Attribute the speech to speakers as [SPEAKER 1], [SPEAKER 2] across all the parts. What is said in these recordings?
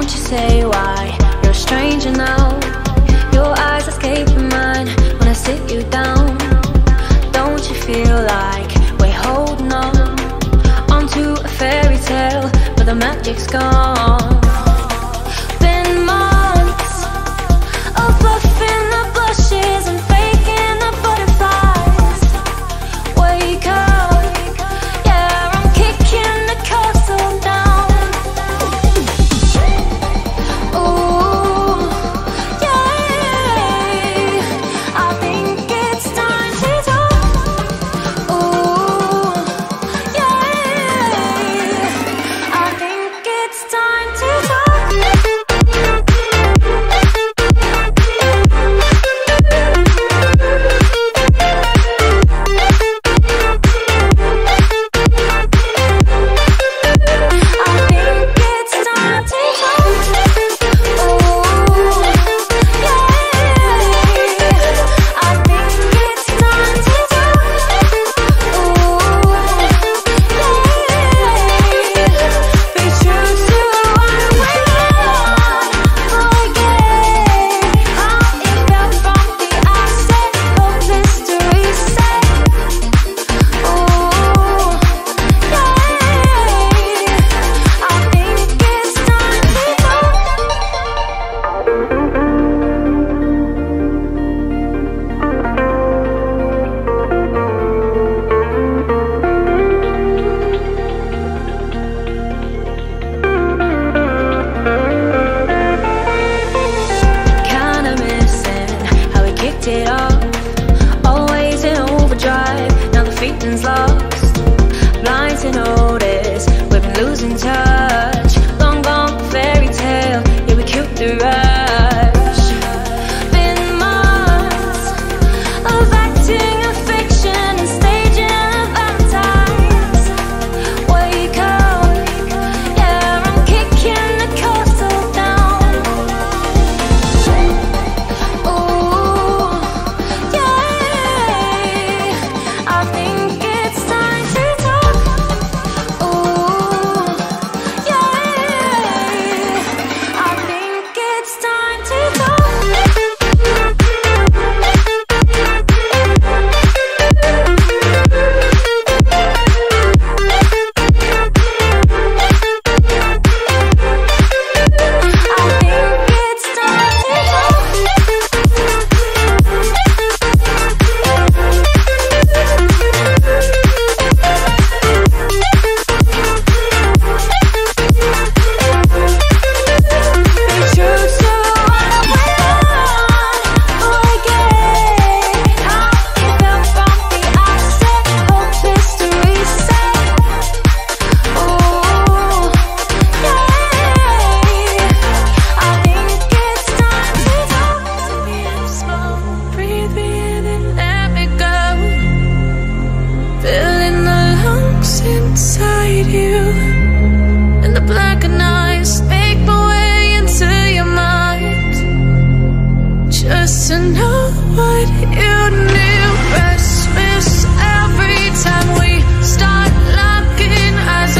[SPEAKER 1] Won't you say why you're a stranger now? Your eyes escaping mine when I sit you down. Don't you feel like we're holding on onto a fairy tale, but the magic's gone? Been months of bluffing the blushes and faking the butterflies. Wake up, yeah, I'm kicking the castle down. Ooh, yeah, I think it's time to talk. Ooh, yeah, I think it's time to talk. It off, always in overdrive. Now the feeling's lost, blind to notice we've been losing touch. Long gone fairy tale, yeah, we killed the rush. Been months of acting a fiction and staging a Valentine's. Wake up, yeah, I'm kicking the castle down. Ooh, I think it's time to talk. Ooh, yeah, I think it's time to talk. Inside you, and the blackened eyes make my way into your mind, just to know what you knew. Restless every time we start locking eyes.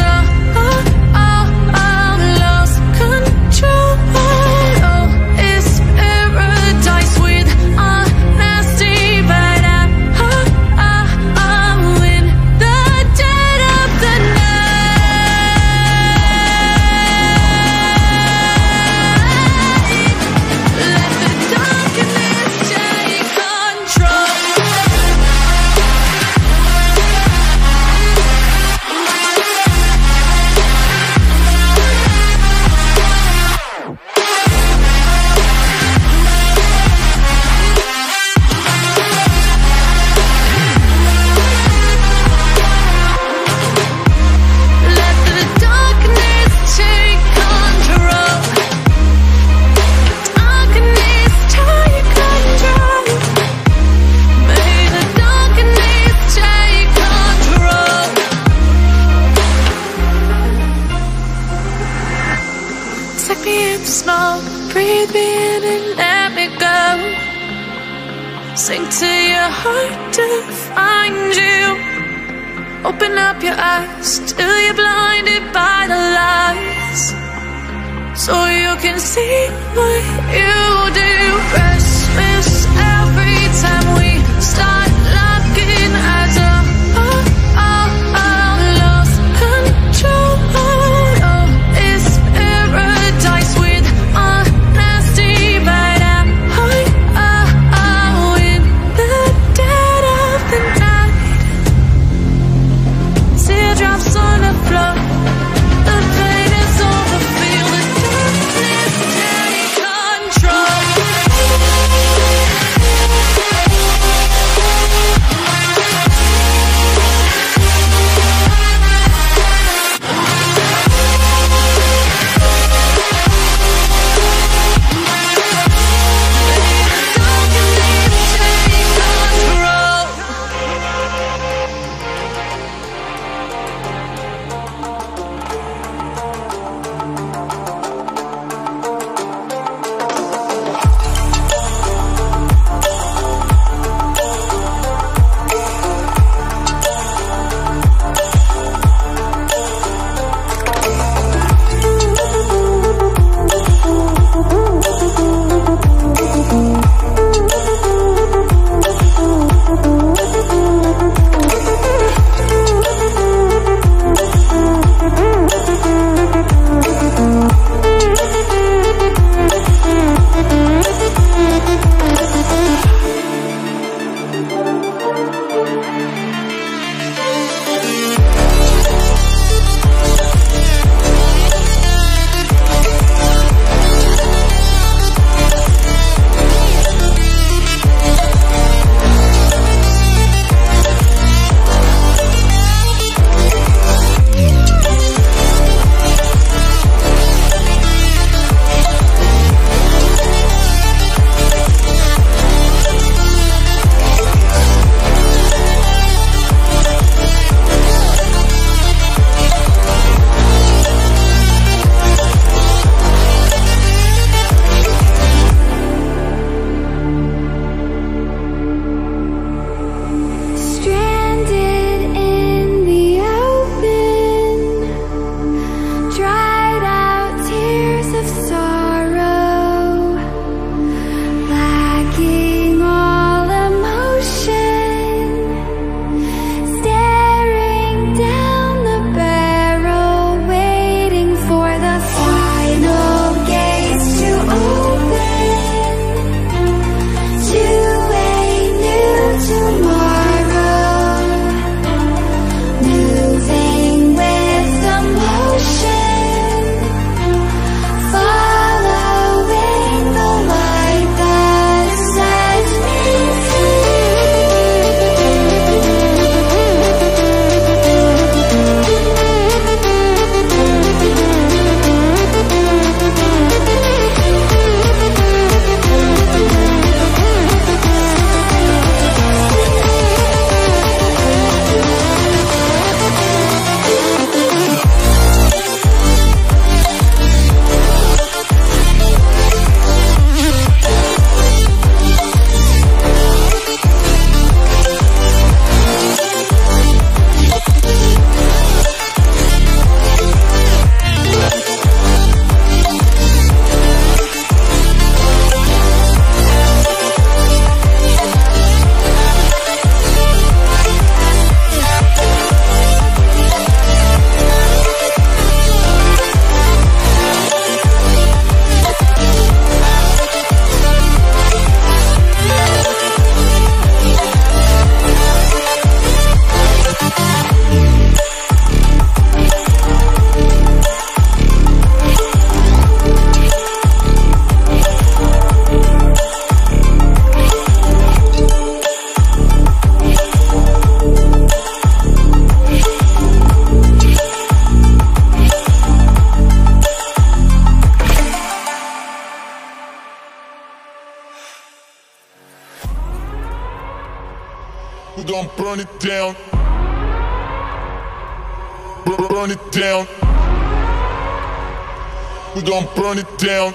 [SPEAKER 1] Lost control. Oh, it's paradise with honesty, but I'm in the dead of the night. Let the darkness take control. Let the darkness take control. Darkness take control. May the darkness take control. Take me in small, breathe me in and let me go. Sink to your heart to find you. Open up your eyes till you're blinded by the lies, so you can see what you do. Restless every time we start looking at the lost control of this paradise with honesty. But I'm in the dead of the night. Teardrops on the floor. The pain is over. Feel the darkness take control.
[SPEAKER 2] We gon' burn it down. Burn it down. We gon' burn it down.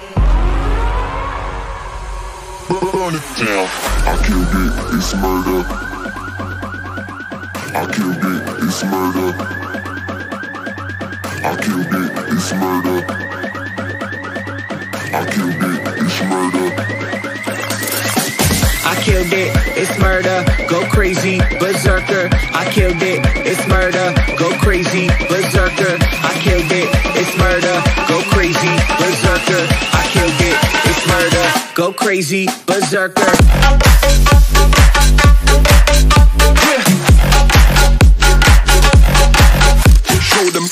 [SPEAKER 2] Burn it down. I killed it, it's murder. I killed it, it's murder. I killed it, it's murder. I killed it, it's murder.
[SPEAKER 3] I killed it, it's murder, go crazy, berserker. I killed it, it's murder, go crazy, berserker. I killed it, it's murder, go crazy, berserker. I killed it, it's murder, go crazy, berserker.
[SPEAKER 2] Show them.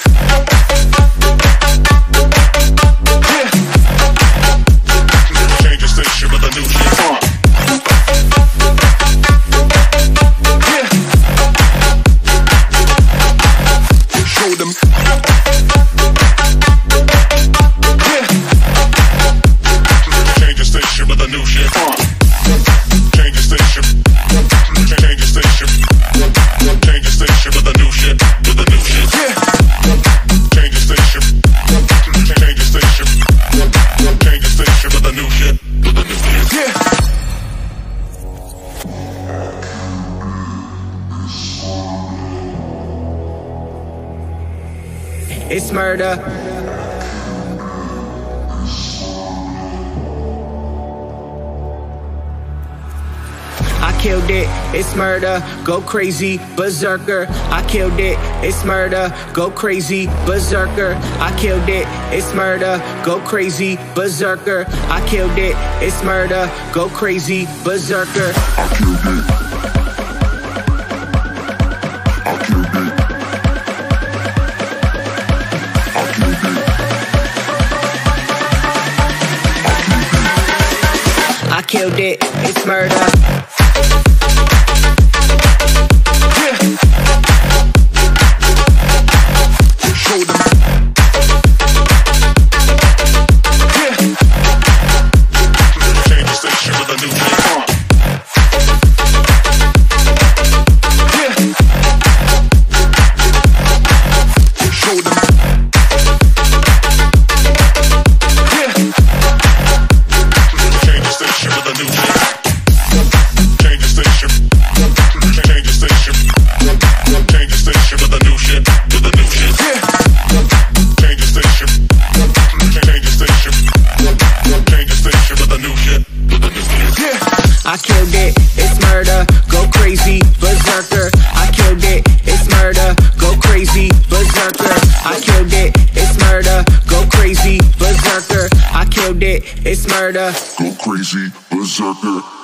[SPEAKER 2] Change the station with a new shit. Show them. Change the station with a new shit. Change the station. Change the station. Change the station with a new shit. With a new shit. Change the station. Change the station. Change the station with a new shit. With a new shit.
[SPEAKER 3] It's murder. I killed it, it's murder, go crazy, berserker. I killed it, it's murder, go crazy, berserker. I killed it, it's murder, go crazy, berserker. I killed it, it's murder, go crazy, berserker.
[SPEAKER 2] I killed it. I killed it. I killed it.
[SPEAKER 3] I killed it, it's murder.
[SPEAKER 2] Show them. Change the station with a new shit. Show them. Change the station with a new shit. Change the station. Change the station. Change the station with a new shit. With a new shit. Change the station. Change the station. Change the station with a new shit. With a new shit.
[SPEAKER 3] I killed it, it's murder, go crazy, berserker. I killed it, it's murder, go crazy, berserker. I killed it, it's murder, go crazy, berserker. I killed it, it's murder.
[SPEAKER 2] Go crazy, berserker.